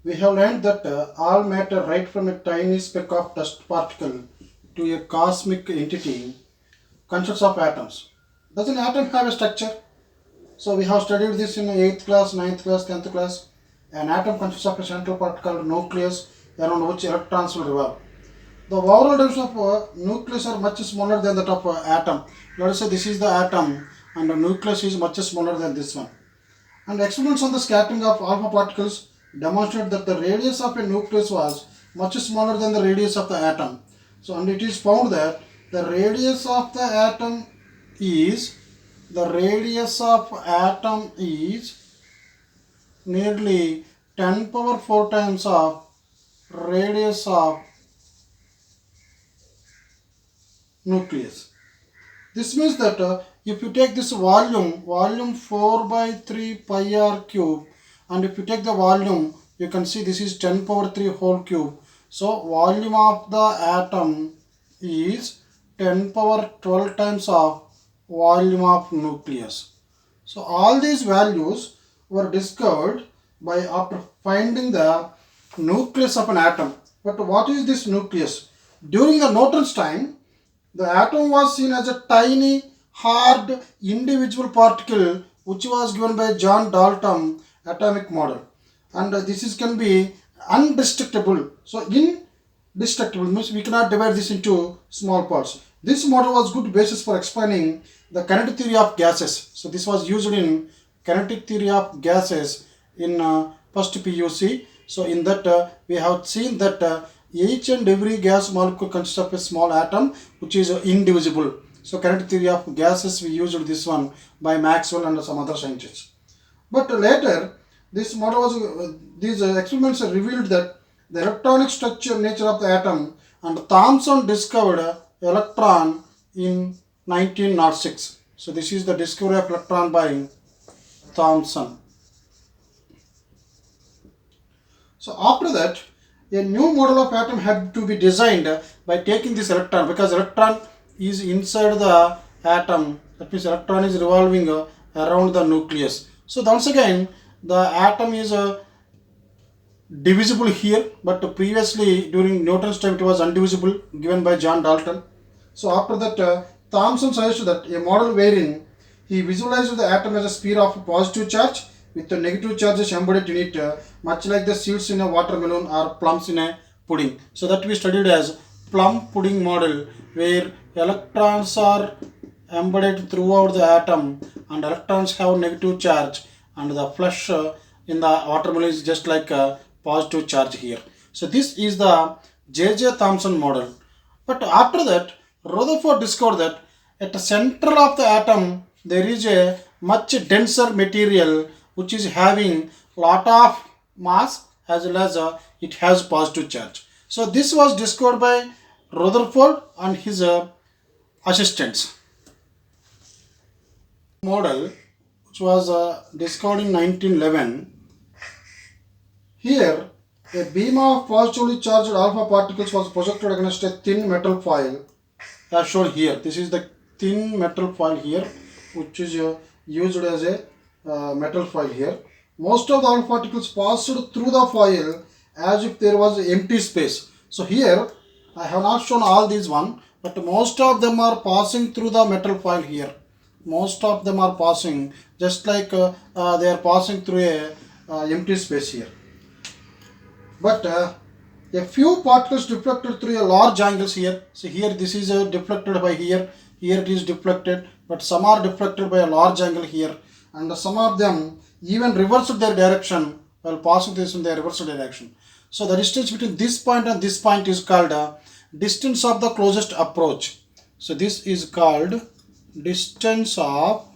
We have learned that all matter, right from a tiny speck of dust particle to a cosmic entity, consists of atoms. Does an atom have a structure? So we have studied this in 8th class, ninth class, 10th class. An atom consists of a central part called nucleus around which electrons will revolve. The overall dimensions of nucleus are much smaller than that of atom. Let us say this is the atom and the nucleus is much smaller than this one. And experiments on the scattering of alpha particles demonstrate that the radius of a nucleus was much smaller than the radius of the atom. So, and it is found that the radius of the atom is nearly 10 power 4 times of radius of nucleus. This means that if you take this volume 4 by 3 pi r cube, and if you take the volume, you can see this is 10 power 3 whole cube. So volume of the atom is 10 power 12 times of volume of nucleus. So all these values were discovered by after finding the nucleus of an atom. But what is this nucleus? During the Newton's time, the atom was seen as a tiny, hard, individual particle which was given by John Dalton atomic model. And this is can be undestructible. So indestructible means we cannot divide this into small parts. This model was good basis for explaining the kinetic theory of gases. So this was used in kinetic theory of gases in first PUC. So in that we have seen that each and every gas molecule consists of a small atom which is indivisible. So kinetic theory of gases, we used this one by Maxwell and some other scientists. But later this model was these experiments revealed that the electronic structure nature of the atom, and Thomson discovered electron in 1906. So this is the discovery of electron by Thomson. So after that, a new model of atom had to be designed by taking this electron, because electron is inside the atom. That means electron is revolving around the nucleus. So once again, the atom is divisible here, but previously during Newton's time it was undivisible, given by John Dalton. So after that, Thomson suggested that a model wherein he visualized the atom as a sphere of positive charge with the negative charges embedded in it, much like the seeds in a watermelon or plums in a pudding. So that we studied as plum pudding model, where electrons are embedded throughout the atom and electrons have negative charge, and the flesh in the watermelon is just like a positive charge here. So this is the J.J. Thomson model. But after that, Rutherford discovered that at the center of the atom there is a much denser material which is having lot of mass as well as it has positive charge. So this was discovered by Rutherford and his assistants. Model which was discovered in 1911. Here, a beam of positively charged alpha particles was projected against a thin metal foil, as shown here. This is the thin metal foil here, which is used as a metal foil here. Most of the alpha particles passed through the foil as if there was empty space. So here, I have not shown all these one, but most of them are passing through the metal foil here. Most of them are passing, just like they are passing through a empty space here. But a few particles deflected through a large angles here. So here this is deflected by here it is deflected, but some are deflected by a large angle here, and some of them even reversed their direction while passing this in their reversed direction. So the distance between this point and this point is called distance of the closest approach. So this is called distance of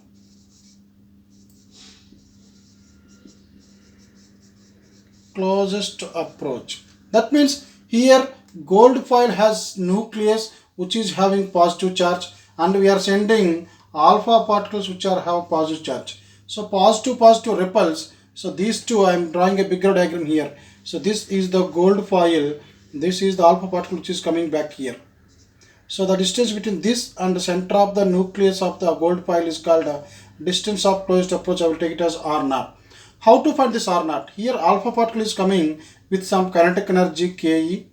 closest approach. That means here gold foil has nucleus which is having positive charge, and we are sending alpha particles which are have positive charge. So positive repels. So these two, I am drawing a bigger diagram here. So this is the gold foil, this is the alpha particle which is coming back here. So the distance between this and the center of the nucleus of the gold foil is called distance of closest approach. I will take it as R naught. how to find this R naught? Here alpha particle is coming with some kinetic energy Ke,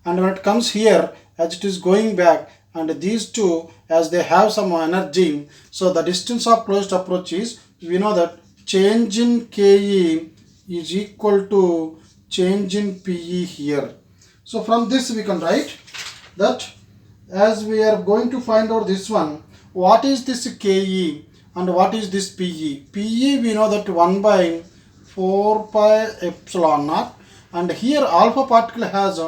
and when it comes here, as it is going back, and these two, as they have some energy, so the distance of closest approach is, we know that change in Ke is equal to change in Pe here. So from this we can write that, as we are going to find out this one, what is this Ke and what is this Pe? Pe we know that 1 by 4 pi epsilon naught, and here alpha particle has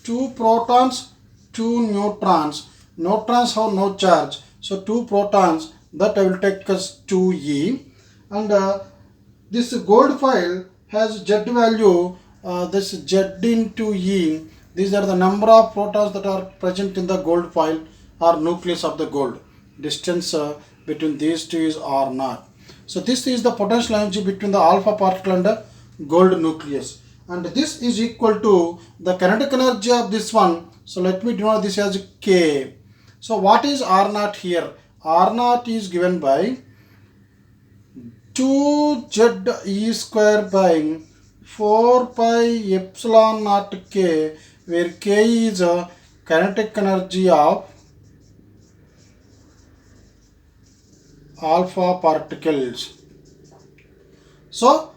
2 protons, 2 neutrons. Neutrons have no charge, so 2 protons, that I will take as 2e, and this gold foil has Z value, this Z into E. These are the number of protons that are present in the gold foil or nucleus of the gold. Distance between these two is R naught. So this is the potential energy between the alpha particle and the gold nucleus. And this is equal to the kinetic energy of this one. So let me denote this as K. So what is R naught here? R naught is given by 2ze square by 4 pi epsilon naught K, where K is a kinetic energy of alpha particles. So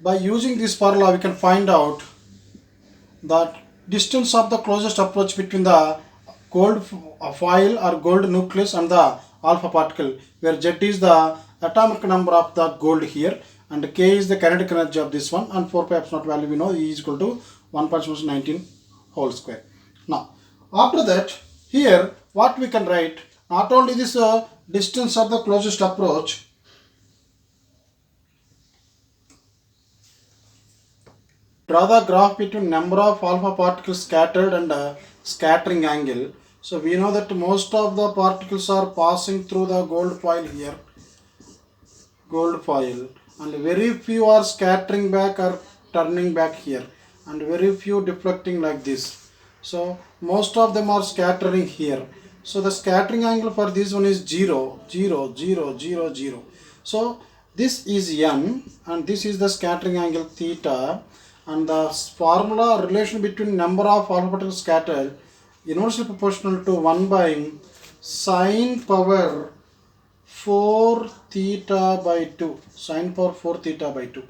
by using this formula we can find out that distance of the closest approach between the gold foil or gold nucleus and the alpha particle, where Z is the atomic number of the gold here, and K is the kinetic energy of this one, and 4 pi epsilon naught value we know E is equal to 1.19 whole square. Now after that, here what we can write, not only this distance of the closest approach, draw the graph between number of alpha particles scattered and scattering angle. So we know that most of the particles are passing through the gold foil here, gold foil, and very few are scattering back or turning back here, and very few deflecting like this. So most of them are scattering here. So the scattering angle for this one is 0, 0, 0, 0, 0. So this is n, and this is the scattering angle theta, and the formula relation between number of alpha particles scattered inversely proportional to 1 by sine power 4 theta by 2, sine power 4 theta by 2.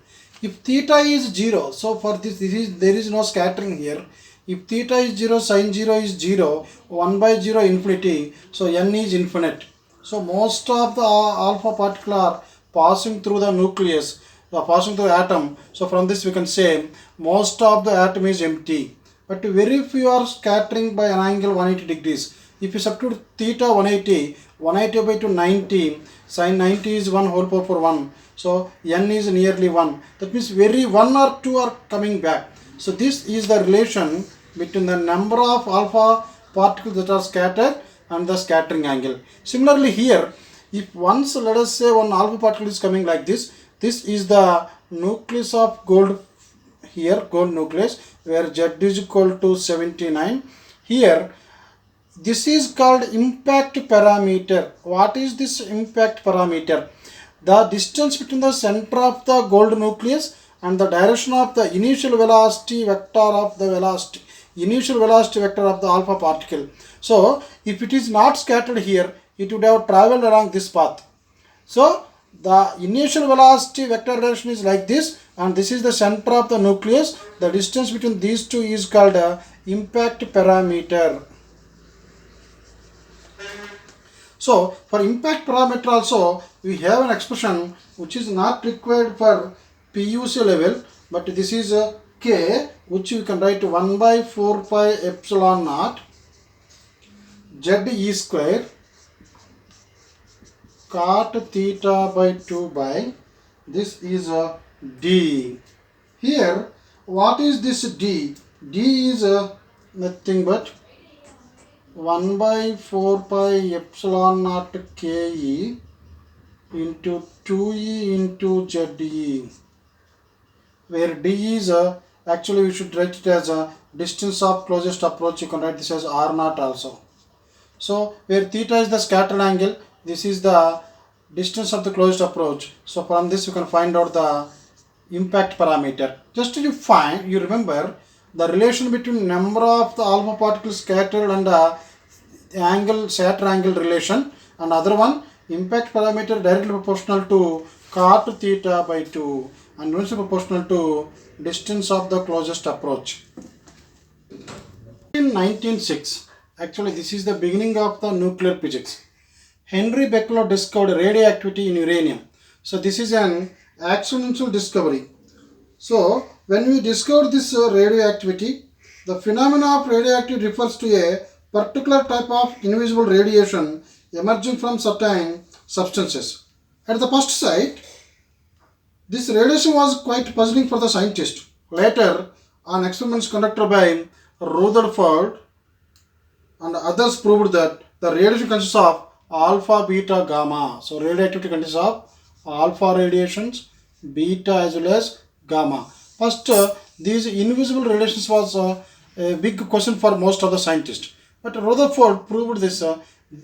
If theta is 0, so for this there is no scattering here. If theta is 0, sine 0 is 0, 1 by 0 infinity, so n is infinite. So most of the alpha particle are passing through the nucleus, passing through the atom. So from this we can say most of the atom is empty, but very few are scattering by an angle 180 degrees. If you substitute theta 180, 180 by 2 90, sine 90 is 1 whole power for 1. So n is nearly 1. That means very 1 or 2 are coming back. So this is the relation between the number of alpha particles that are scattered and the scattering angle. Similarly here, if once let us say one alpha particle is coming like this, this is the nucleus of gold here, gold nucleus, where Z is equal to 79. Here this is called impact parameter. What is this impact parameter? The distance between the center of the gold nucleus and the direction of the initial velocity vector of the initial velocity vector of the alpha particle. So if it is not scattered here, it would have traveled along this path. So the initial velocity vector direction is like this, and this is the center of the nucleus. The distance between these two is called impact parameter. So for impact parameter also we have an expression which is not required for PUC level, but this is K, which you can write 1 by 4 pi epsilon naught ZE square cot theta by 2 by, this is D. Here what is this D? D is nothing but 1 by 4 pi epsilon naught Ke into 2E into ZE, where D is actually we should write it as a distance of closest approach. You can write this as R naught also. So where theta is the scattered angle, this is the distance of the closest approach. So from this you can find out the impact parameter. Just you remember the relation between number of the alpha particles scattered and angle, shatter angle relation, and other one impact parameter directly proportional to cot theta by 2 and inversely proportional to distance of the closest approach. In 1906, actually this is the beginning of the nuclear physics. Henry Beckley discovered radioactivity in uranium. So this is an accidental discovery. So when we discover this radioactivity, the phenomena of radioactivity refers to a particular type of invisible radiation emerging from certain substances. At the first sight, this radiation was quite puzzling for the scientist. Later, on experiments conducted by Rutherford and others proved that the radiation consists of alpha, beta, gamma. So radioactivity consists of alpha radiations, beta as well as gamma. First, these invisible radiations was a big question for most of the scientists. But Rutherford proved this.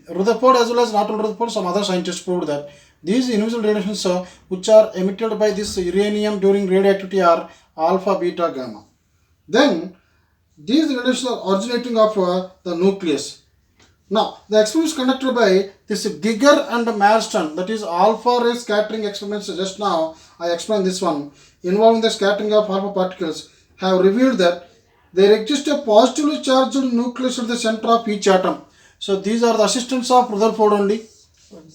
Rutherford as well as not only Rutherford, some other scientists proved that these invisible radiations which are emitted by this uranium during radioactivity are alpha, beta, gamma. Then these radiations are originating of the nucleus. Now, the experiments conducted by this Giger and Marston, that is alpha ray scattering experiments, just now I explained this one, involving the scattering of alpha particles, have revealed that there exists a positively charged nucleus at the center of each atom. So these are the assistants of Rutherford only,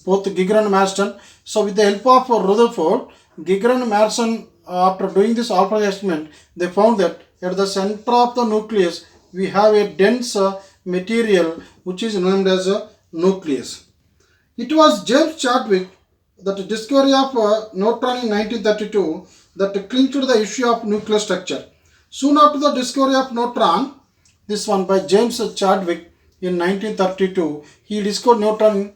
both Giger and Marston. So with the help of Rutherford, Giger and Marston, after doing this alpha experiment, they found that at the center of the nucleus we have a dense material which is named as a nucleus. It was James Chadwick that discovery of neutron in 1932 that clinched the issue of nuclear structure. Soon after the discovery of neutron, this one by James Chadwick in 1932, he discovered neutron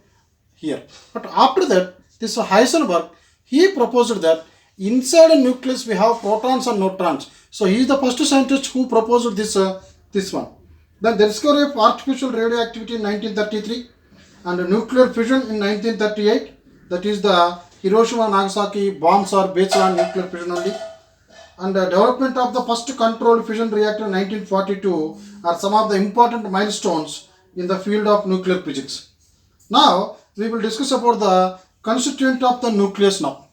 here. But after that, this Heisenberg, he proposed that inside a nucleus we have protons and neutrons. So he is the first scientist who proposed this one. Then the discovery of artificial radioactivity in 1933 and nuclear fission in 1938. That is the Hiroshima and Nagasaki bombs are based on nuclear fission only. And the development of the first controlled fission reactor in 1942 are some of the important milestones in the field of nuclear physics. Now we will discuss about the constituent of the nucleus now.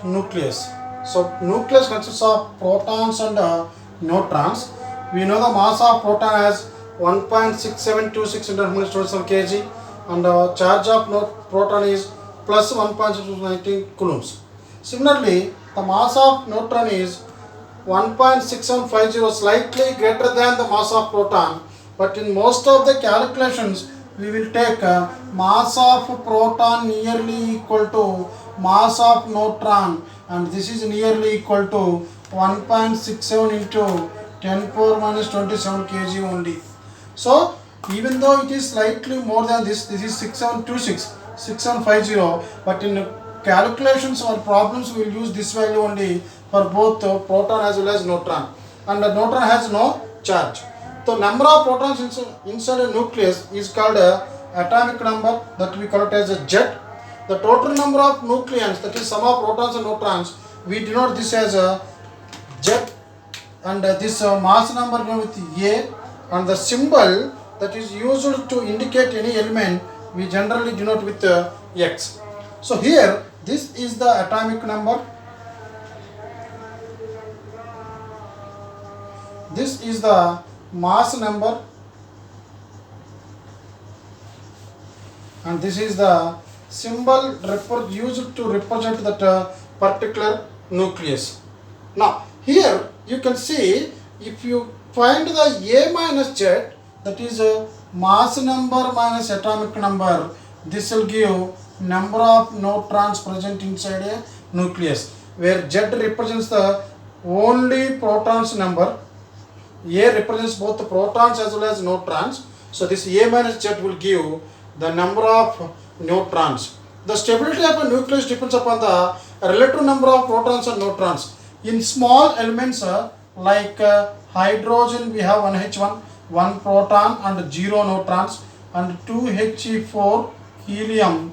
Nucleus. So nucleus consists of protons and neutrons. We know the mass of proton as 1.6726 × 10⁻² kg and charge of proton is plus 1.619 coulombs. Similarly, the mass of neutron is 1.6750, slightly greater than the mass of proton, but in most of the calculations we will take mass of proton nearly equal to mass of neutron, and this is nearly equal to 1.67 into 10⁻27 kg only. So even though it is slightly more than this is 6726, 6750, but in calculations or problems we will use this value only for both proton as well as neutron, and the neutron has no charge. The number of protons inside a nucleus is called atomic number, that we call it as a jet. The total number of nucleons, that is sum of protons and neutrons, we denote this as a jet, and this mass number with A, and the symbol that is used to indicate any element we generally denote with X. So here this is the atomic number, this is the mass number, and this is the symbol used to represent that particular nucleus. Now here you can see, if you find the A minus Z, that is mass number minus atomic number, this will give number of neutrons present inside a nucleus, where Z represents the only protons number, A represents both the protons as well as neutrons. So this A minus Z will give the number of neutrons. The stability of a nucleus depends upon the relative number of protons and neutrons. In small elements like hydrogen, we have 1H1, 1 proton and 0 neutrons, and 2He4, helium,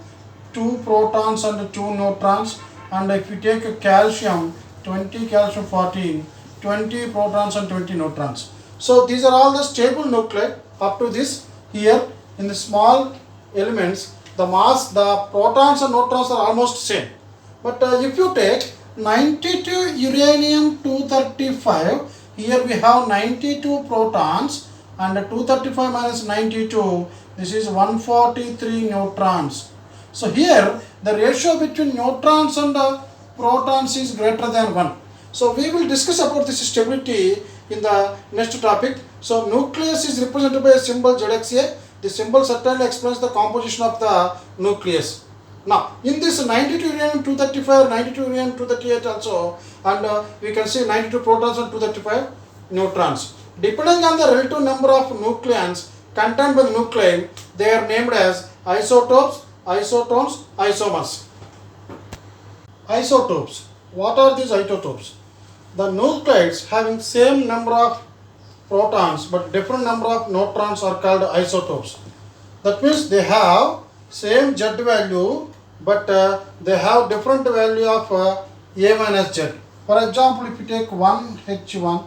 2 protons and 2 neutrons, and if you take calcium, 20 calcium 14, 20 protons and 20 neutrons. So these are all the stable nuclei up to this. Here in the small elements, the mass, the protons and neutrons are almost same. But if you take 92 uranium 235, here we have 92 protons and 235 minus 92, this is 143 neutrons. So here the ratio between neutrons and protons is greater than 1. So we will discuss about this stability in the next topic. So nucleus is represented by a symbol ZXA. The symbol certainly explains the composition of the nucleus. Now in this 92 uranium 235, 92 uranium 238 also, and we can see 92 protons and 235 neutrons. Depending on the relative number of nucleons contained by the nuclei, they are named as isotopes, isotones, isomers. Isotopes. What are these isotopes? The nucleides having same number of protons but different number of neutrons are called isotopes. That means they have same Z value but they have different value of A minus Z. For example, if you take 1H1,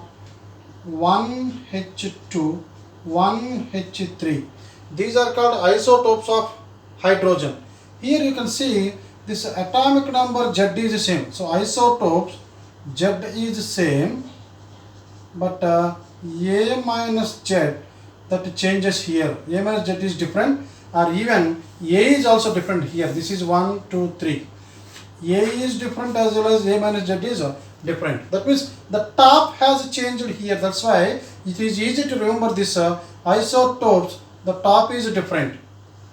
1H2, 1H3, these are called isotopes of hydrogen. Here you can see this atomic number Z is same. So isotopes Z is same, but A minus Z, that changes here. A minus Z is different, or even A is also different here. This is 1, 2, 3. A is different as well as A minus Z is different. That means the top has changed here. That's why it is easy to remember this isotopes. The top is different.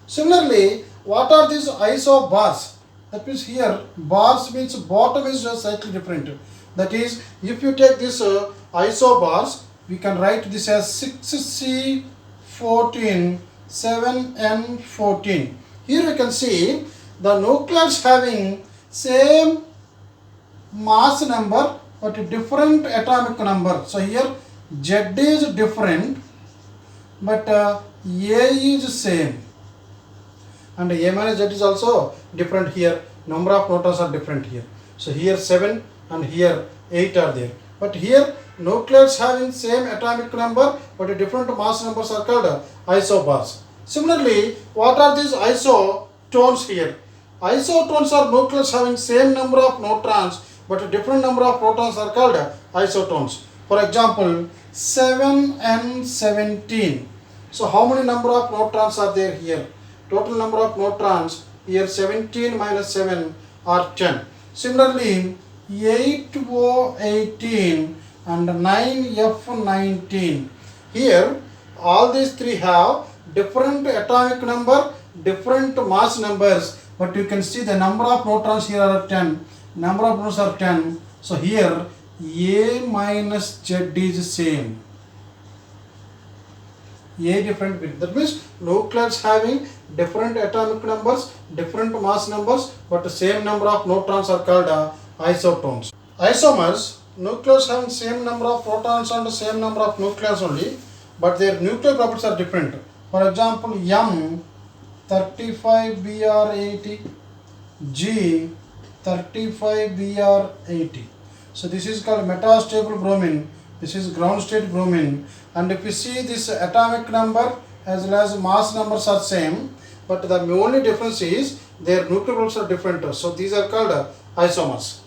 Similarly, what are these isobars? That means here bars means bottom is slightly different. That is, if you take this isobars, we can write this as 6C14, 7N14. Here you can see the nucleides having same mass number but different atomic number. So here Z is different but A is same, and A minus Z is also different here. Number of protons are different here. So here 7 and here 8 are there. But here nucleides having same atomic number but different mass numbers are called isobars. Similarly, what are these isotones here? Isotones are nucleides having same number of neutrons but different number of protons are called isotones. For example, 7N17. So how many number of neutrons are there here? Total number of neutrons here 17 minus 7 are 10. Similarly, 8O18 and 9F19. Here all these three have different atomic number, different mass numbers, but you can see the number of protons here are 10, number of protons are 10. So here A minus Z is same. A different bit. That means nucleides having different atomic numbers, different mass numbers, but the same number of neutrons are called isotones. Isomers, nucleides having same number of protons and the same number of nucleons only, but their nuclear properties are different. For example, M 35Br80, G 35Br80. So this is called metastable bromine. This is ground state bromine. And if you see this atomic number as well as mass numbers are same, but the only difference is their nuclear properties are different. So these are called isomers.